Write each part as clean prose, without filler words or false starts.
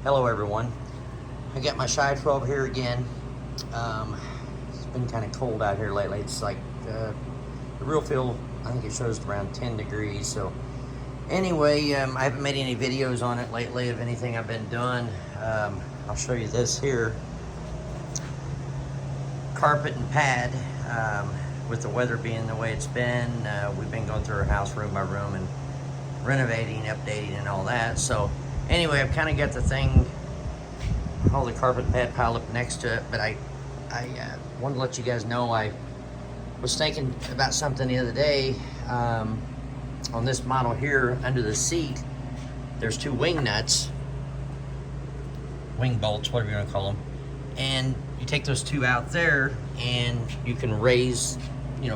Hello everyone. I got my SHY12 here again. It's been kind of cold out here lately. It's like the real feel, I think it shows around 10 degrees. So anyway, I haven't made any videos on it lately of anything I've been doing. I'll show you this here. Carpet and pad. With the weather being the way it's been, we've been going through our house room by room and renovating, updating, and all that. So anyway, I've kind of got the thing, all the carpet and pad piled up next to it, but I wanted to let you guys know I was thinking about something the other day. On this model here, under the seat, there's two wing nuts, wing bolts, whatever you want to call them, and you take those two out there and you can raise,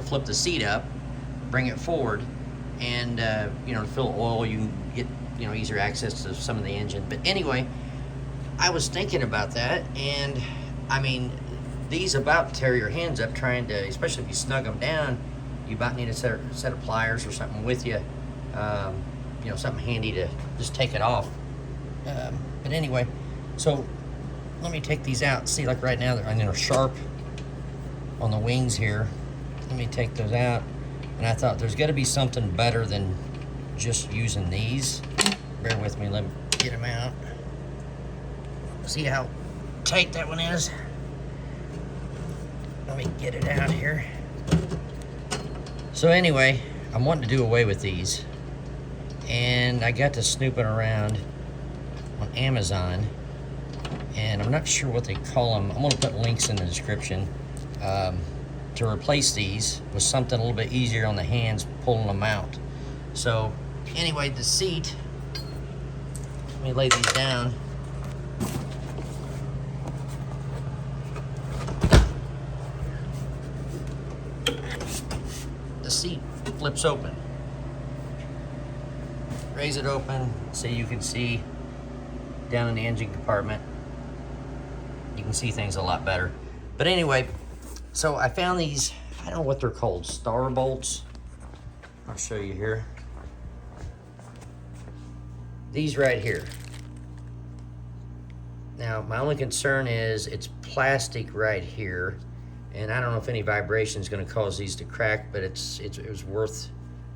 flip the seat up, bring it forward, and to fill oil, you can get easier access to some of the engine. But anyway, I was thinking about that, and I mean, these about tear your hands up trying to, especially if you snug them down. You about need a set of pliers or something with you, something handy to just take it off. But anyway, so let me take these out. See, like right now they're sharp on the wings here. Let me take those out, and I thought there's got to be something better than just using these. Bear with me, let me get them out. See how tight that one is? Let me get it out here. So anyway, I'm wanting to do away with these, and I got to snooping around on Amazon, and I'm not sure what they call them. I'm going to put links in the description to replace these with something a little bit easier on the hands pulling them out. So anyway, the seat, let me lay these down. The seat flips open. Raise it open so you can see down in the engine compartment. You can see things a lot better. But anyway, so I found these, I don't know what they're called, star bolts. I'll show you here. These right here. Now, my only concern is it's plastic right here, and I don't know if any vibration is going to cause these to crack, but it was worth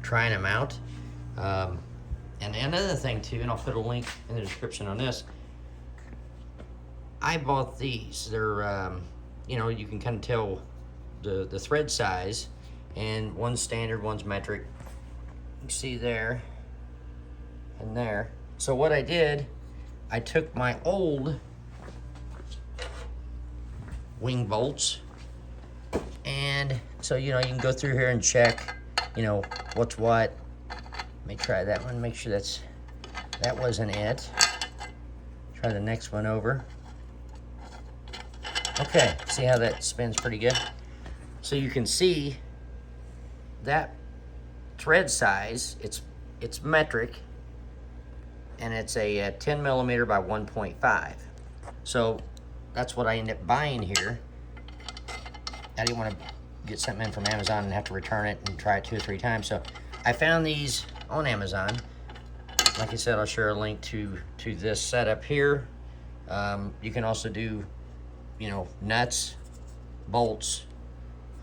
trying them out. And another thing too, and I'll put a link in the description on this. I bought these. They're, you can kind of tell the thread size, and one's standard, one's metric. You see there and there. So what I did, I took my old wing bolts, and so you can go through here and check, what's what. Let me try that one, make sure that wasn't it. Try the next one over. Okay, see how that spins pretty good? So you can see that thread size, it's metric, and it's a 10 millimeter by 1.5. So that's what I ended up buying here. I didn't want to get something in from Amazon and have to return it and try it 2 or 3 times. So I found these on Amazon. Like I said, I'll share a link to this setup here. You can also do nuts, bolts.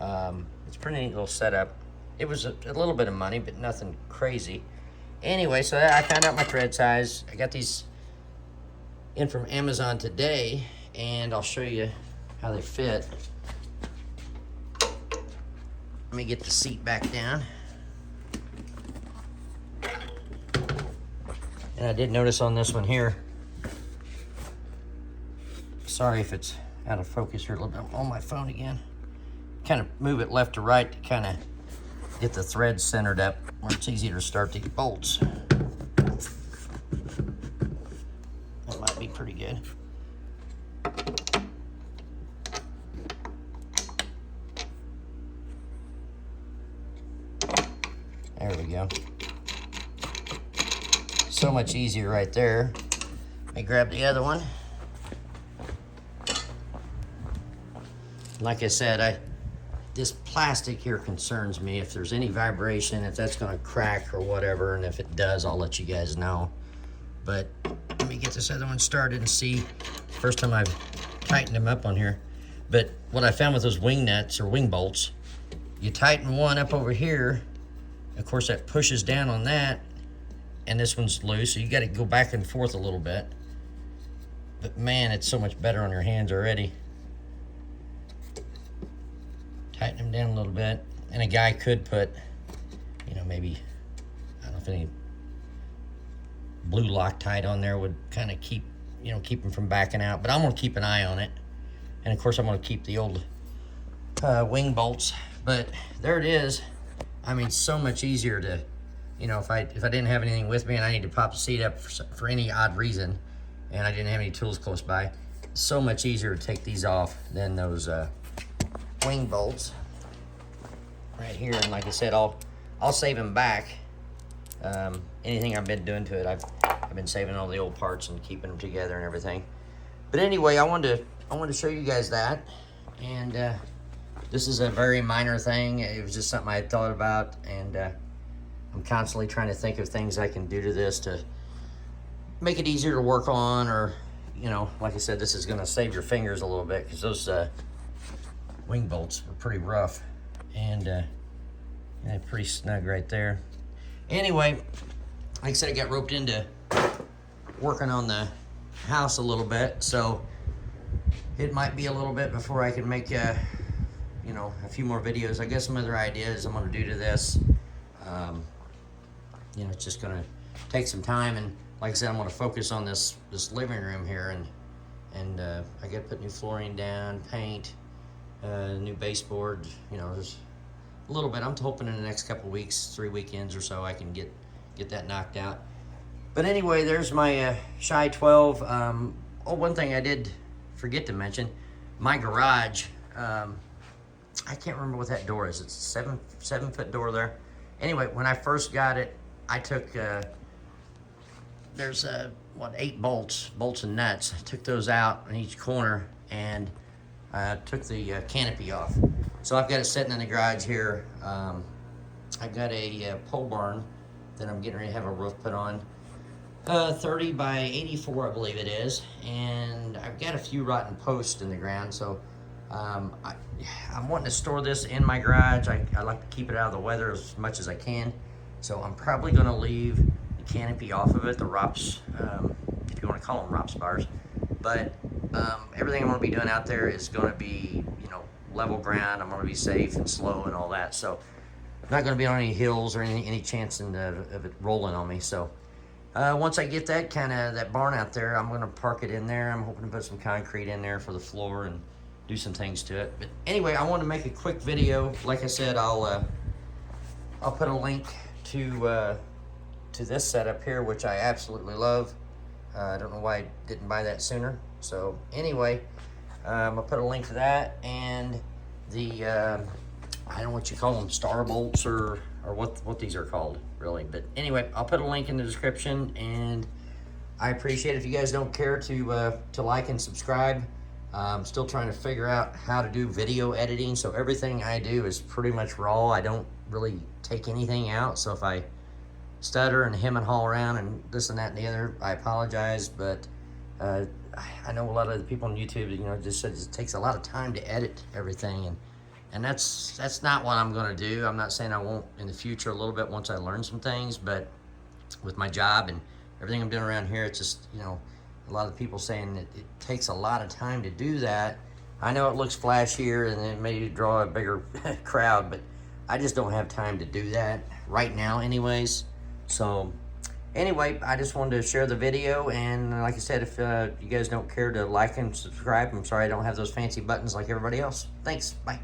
It's a pretty neat little setup. It was a little bit of money, but nothing crazy. Anyway, so I found out my thread size. I got these in from Amazon today, and I'll show you how they fit. Let me get the seat back down. And I did notice on this one here, sorry if it's out of focus here a little bit. I'm on my phone again. Kind of move it left to right to kind of get the thread centered up where it's easier to start these bolts. That might be pretty good. There we go. So much easier right there. Let me grab the other one. Like I said, this plastic here concerns me. If there's any vibration, if that's gonna crack or whatever, and if it does, I'll let you guys know. But let me get this other one started and see. First time I've tightened them up on here. But what I found with those wing nuts or wing bolts, you tighten one up over here. Of course, that pushes down on that, and this one's loose, so you got to go back and forth a little bit. But man, it's so much better on your hands already. Tighten them down a little bit, and a guy could put, you know, maybe, I don't know if any blue Loctite on there would kind of keep, you know, keep them from backing out. But I'm gonna keep an eye on it, and of course I'm gonna keep the old wing bolts. But there it is. I mean, so much easier to, you know, if I didn't have anything with me and I need to pop the seat up for any odd reason, and I didn't have any tools close by, so much easier to take these off than those wing bolts right here. And like I said, I'll save them back. Anything I've been doing to it, I've been saving all the old parts and keeping them together and everything. But anyway, I wanted to show you guys that, and this is a very minor thing. It was just something I had thought about, and I'm constantly trying to think of things I can do to this to make it easier to work on, or, you know, like I said, this is gonna save your fingers a little bit, because those wing bolts are pretty rough, and they're pretty snug right there. Anyway, like I said, I got roped into working on the house a little bit, so it might be a little bit before I can make you know, a few more videos. I got some other ideas I'm gonna do to this. You know, it's just gonna take some time, and like I said, I'm gonna focus on this living room here, and I gotta put new flooring down, paint, new baseboard, you know, just a little bit. I'm hoping in the next couple weeks, 3 weekends or so, I can get that knocked out. But anyway, there's my SHY12. Oh, one thing I did forget to mention, my garage, I can't remember what that door is. It's a 7-foot door there. Anyway, when I first got it, I took, there's 8 bolts and nuts. I took those out in each corner, and took the canopy off. So I've got it sitting in the garage here. I've got a pole barn that I'm getting ready to have a roof put on. 30 by 84, I believe it is. And I've got a few rotten posts in the ground, so I'm wanting to store this in my garage. I like to keep it out of the weather as much as I can. So I'm probably gonna leave the canopy off of it, the ROPS, if you wanna call them ROPS bars. But everything I'm gonna be doing out there is gonna be, you know, level ground. I'm gonna be safe and slow and all that. So I'm not gonna be on any hills or any chance of it rolling on me. So once I get that barn out there, I'm gonna park it in there. I'm hoping to put some concrete in there for the floor and do some things to it. But anyway, I want to make a quick video. Like I said, I'll put a link to this setup here, which I absolutely love. I don't know why I didn't buy that sooner. So anyway, I'll put a link to that, and the I don't know what you call them, star bolts or what these are called really. But anyway, I'll put a link in the description, and I appreciate it if you guys don't care to like and subscribe. I'm still trying to figure out how to do video editing, so everything I do is pretty much raw. I don't really take anything out, so if I stutter and hem and haw around and this and that and the other, I apologize. But I know a lot of the people on YouTube, you know, just said it takes a lot of time to edit everything, and that's not what I'm gonna do. I'm not saying I won't in the future a little bit once I learn some things, but with my job and everything I'm doing around here, it's just, you know, a lot of people saying that it takes a lot of time to do that. I know it looks flashier and it may draw a bigger crowd, but I just don't have time to do that right now anyways. So anyway, I just wanted to share the video, and like I said, if you guys don't care to like and subscribe, I'm sorry I don't have those fancy buttons like everybody else. Thanks, bye.